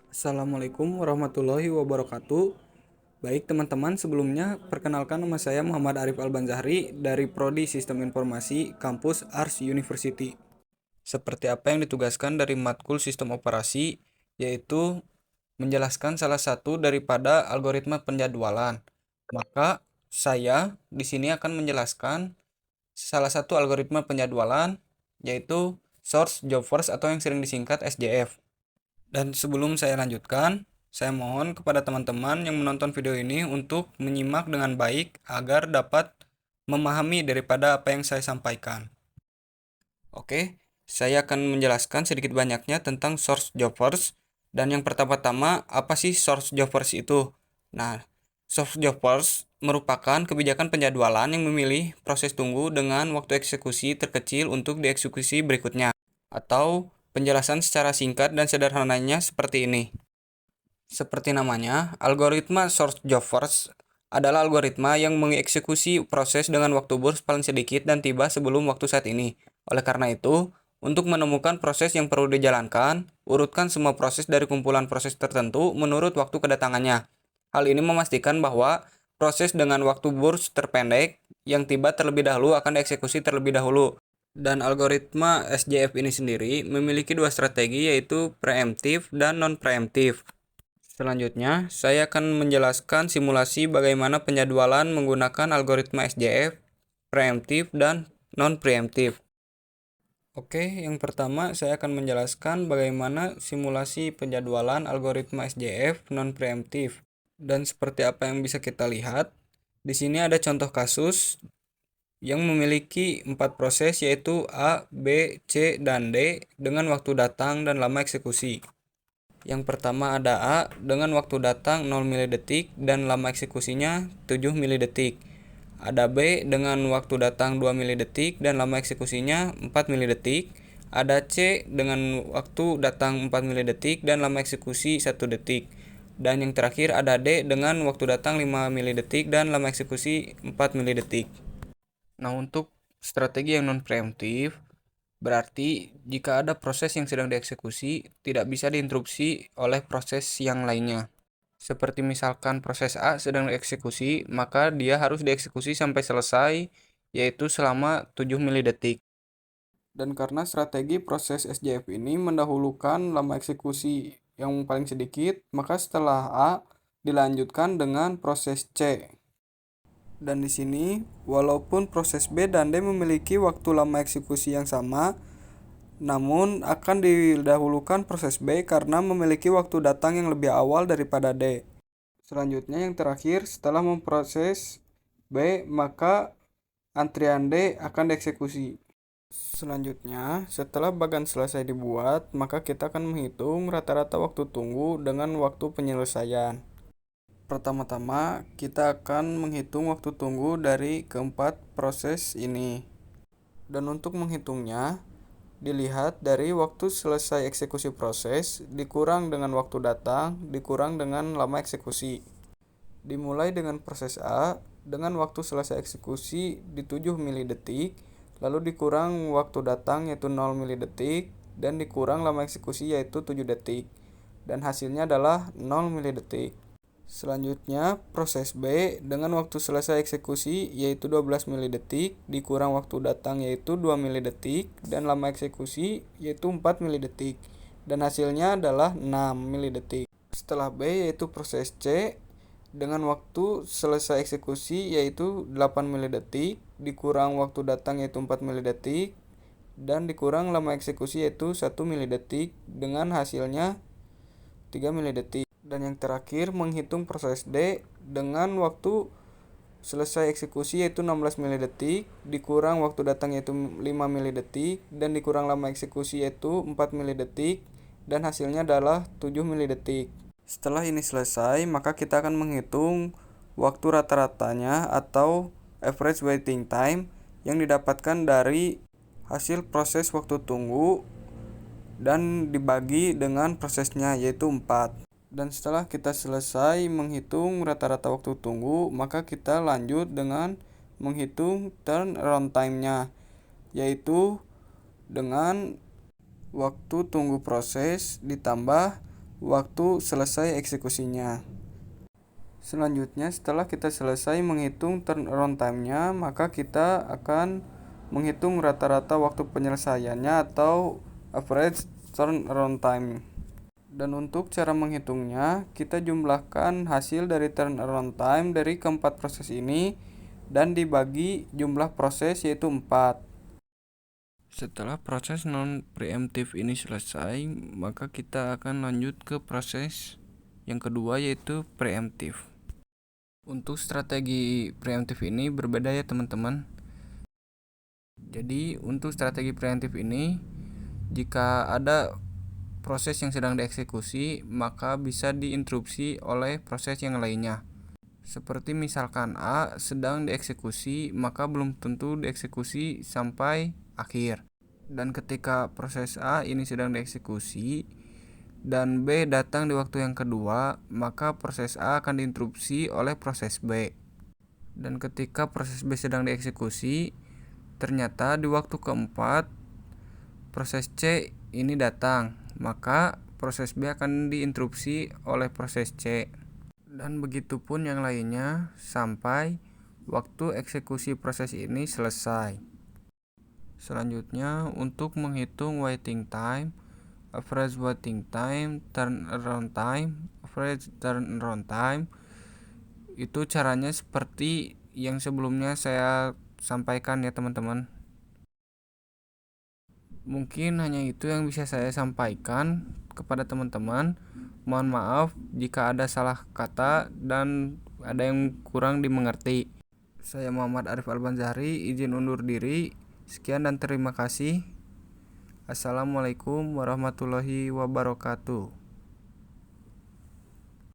Assalamualaikum warahmatullahi wabarakatuh. Baik teman-teman, sebelumnya perkenalkan nama saya Muhammad Arif Albanzahri dari Prodi Sistem Informasi Kampus Ars University. Seperti apa yang ditugaskan dari matkul Sistem Operasi, yaitu menjelaskan salah satu daripada algoritma penjadwalan. Maka saya di sini akan menjelaskan salah satu algoritma penjadwalan, yaitu Source Job First atau yang sering disingkat SJF. Dan sebelum saya lanjutkan, saya mohon kepada teman-teman yang menonton video ini untuk menyimak dengan baik agar dapat memahami daripada apa yang saya sampaikan. Oke, saya akan menjelaskan sedikit banyaknya tentang source jobbers. Dan yang pertama-tama, apa sih source jobbers itu? Nah, source jobbers merupakan kebijakan penjadwalan yang memilih proses tunggu dengan waktu eksekusi terkecil untuk dieksekusi berikutnya. Atau penjelasan secara singkat dan sederhananya seperti ini. Seperti namanya, algoritma source job first adalah algoritma yang mengeksekusi proses dengan waktu burst paling sedikit dan tiba sebelum waktu saat ini. Oleh karena itu, untuk menemukan proses yang perlu dijalankan, urutkan semua proses dari kumpulan proses tertentu menurut waktu kedatangannya. Hal ini memastikan bahwa proses dengan waktu burst terpendek yang tiba terlebih dahulu akan dieksekusi terlebih dahulu. Dan algoritma SJF ini sendiri memiliki dua strategi, yaitu preemptif dan non-preemptif. Selanjutnya, saya akan menjelaskan simulasi bagaimana penjadwalan menggunakan algoritma SJF, preemptif, dan non-preemptif. Oke, yang pertama saya akan menjelaskan bagaimana simulasi penjadwalan algoritma SJF non-preemptif. Dan seperti apa yang bisa kita lihat, di sini ada contoh kasus yang memiliki 4 proses, yaitu A, B, C, dan D dengan waktu datang dan lama eksekusi. Yang pertama ada A dengan waktu datang 0 milidetik dan lama eksekusinya 7 milidetik. Ada B dengan waktu datang 2 milidetik dan lama eksekusinya 4 milidetik. Ada C dengan waktu datang 4 milidetik dan lama eksekusi 1 detik. Dan yang terakhir ada D dengan waktu datang 5 milidetik dan lama eksekusi 4 milidetik. Nah, untuk strategi yang non preemptif berarti jika ada proses yang sedang dieksekusi, tidak bisa diinterupsi oleh proses yang lainnya. Seperti misalkan proses A sedang dieksekusi, maka dia harus dieksekusi sampai selesai, yaitu selama 7 milidetik. Dan karena strategi proses SJF ini mendahulukan lama eksekusi yang paling sedikit, maka setelah A dilanjutkan dengan proses C. Dan di sini, walaupun proses B dan D memiliki waktu lama eksekusi yang sama, namun akan didahulukan proses B karena memiliki waktu datang yang lebih awal daripada D. Selanjutnya yang terakhir, setelah memproses B, maka antrian D akan dieksekusi. Selanjutnya, setelah bagan selesai dibuat, maka kita akan menghitung rata-rata waktu tunggu dengan waktu penyelesaian. Pertama-tama, kita akan menghitung waktu tunggu dari keempat proses ini. Dan untuk menghitungnya, dilihat dari waktu selesai eksekusi proses, dikurang dengan waktu datang, dikurang dengan lama eksekusi. Dimulai dengan proses A, dengan waktu selesai eksekusi di 7 milidetik, lalu dikurang waktu datang yaitu 0 milidetik, dan dikurang lama eksekusi yaitu 7 detik. Dan hasilnya adalah 0 milidetik. Selanjutnya, proses B dengan waktu selesai eksekusi yaitu 12 milidetik, dikurang waktu datang yaitu 2 milidetik, dan lama eksekusi yaitu 4 milidetik. Dan hasilnya adalah 6 milidetik. Setelah B yaitu proses C dengan waktu selesai eksekusi yaitu 8 milidetik, dikurang waktu datang yaitu 4 milidetik, dan dikurang lama eksekusi yaitu 1 milidetik, dengan hasilnya 3 milidetik. Dan yang terakhir, menghitung proses D dengan waktu selesai eksekusi yaitu 16 milidetik, dikurang waktu datang yaitu 5 milidetik, dan dikurang lama eksekusi yaitu 4 milidetik, dan hasilnya adalah 7 milidetik. Setelah ini selesai, maka kita akan menghitung waktu rata-ratanya atau average waiting time yang didapatkan dari hasil proses waktu tunggu dan dibagi dengan prosesnya yaitu 4. Dan setelah kita selesai menghitung rata-rata waktu tunggu, maka kita lanjut dengan menghitung turnaround time-nya, yaitu dengan waktu tunggu proses ditambah waktu selesai eksekusinya. Selanjutnya, setelah kita selesai menghitung turnaround time-nya, maka kita akan menghitung rata-rata waktu penyelesaiannya atau average turnaround time. Dan untuk cara menghitungnya, kita jumlahkan hasil dari turnaround time dari keempat proses ini dan dibagi jumlah proses yaitu 4. Setelah proses non-preemptive ini selesai, maka kita akan lanjut ke proses yang kedua yaitu preemptive. Untuk strategi preemptive ini berbeda ya teman-teman. Jadi untuk strategi preemptive ini, jika ada proses yang sedang dieksekusi, maka bisa diinterupsi oleh proses yang lainnya. Seperti misalkan A sedang dieksekusi, maka belum tentu dieksekusi sampai akhir. Dan ketika proses A ini sedang dieksekusi dan B datang di waktu yang kedua, maka proses A akan diinterupsi oleh proses B. Dan ketika proses B sedang dieksekusi, ternyata di waktu keempat proses C ini datang, maka proses B akan diinterupsi oleh proses C. Dan begitu pun yang lainnya sampai waktu eksekusi proses ini selesai. Selanjutnya, untuk menghitung waiting time, average waiting time, turnaround time, average turnaround time, itu caranya seperti yang sebelumnya saya sampaikan ya teman-teman. Mungkin hanya itu yang bisa saya sampaikan kepada teman-teman. Mohon maaf jika ada salah kata dan ada yang kurang dimengerti. Saya Muhammad Arif Albanzahri, izin undur diri. Sekian dan terima kasih. Assalamualaikum warahmatullahi wabarakatuh.